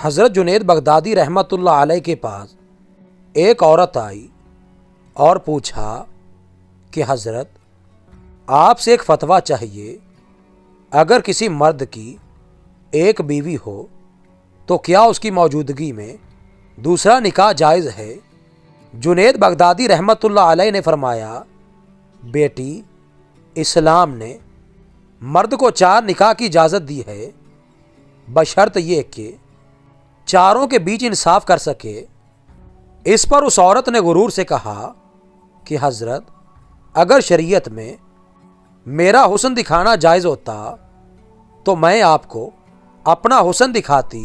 حضرت جنید بغدادی رحمۃ اللہ علیہ کے پاس ایک عورت آئی اور پوچھا کہ حضرت آپ سے ایک فتویٰ چاہیے، اگر کسی مرد کی ایک بیوی ہو تو کیا اس کی موجودگی میں دوسرا نکاح جائز ہے؟ جنید بغدادی رحمۃ اللہ علیہ نے فرمایا، بیٹی، اسلام نے مرد کو 4 نکاح کی اجازت دی ہے، بشرط یہ کہ چاروں کے بیچ انصاف کر سکے۔ اس پر اس عورت نے غرور سے کہا کہ حضرت اگر شریعت میں میرا حسن دکھانا جائز ہوتا تو میں آپ کو اپنا حسن دکھاتی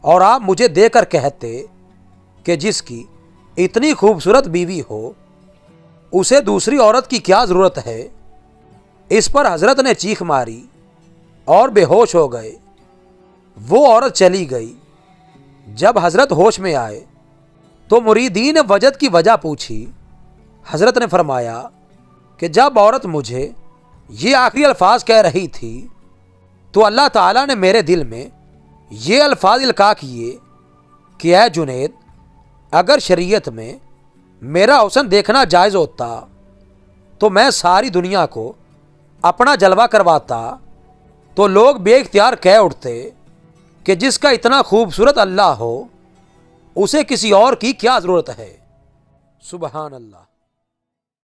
اور آپ مجھے دے کر کہتے کہ جس کی اتنی خوبصورت بیوی ہو اسے دوسری عورت کی کیا ضرورت ہے۔ اس پر حضرت نے چیخ ماری اور بے ہوش ہو گئے۔ وہ عورت چلی گئی۔ جب حضرت ہوش میں آئے تو مریدین وجد کی وجہ پوچھی۔ حضرت نے فرمایا کہ جب عورت مجھے یہ آخری الفاظ کہہ رہی تھی تو اللہ تعالیٰ نے میرے دل میں یہ الفاظ القاء کیے کہ اے جنید، اگر شریعت میں میرا حسن دیکھنا جائز ہوتا تو میں ساری دنیا کو اپنا جلوہ کرواتا تو لوگ بے اختیار کہہ اٹھتے کہ جس کا اتنا خوبصورت اللہ ہو اسے کسی اور کی کیا ضرورت ہے۔ سبحان اللہ۔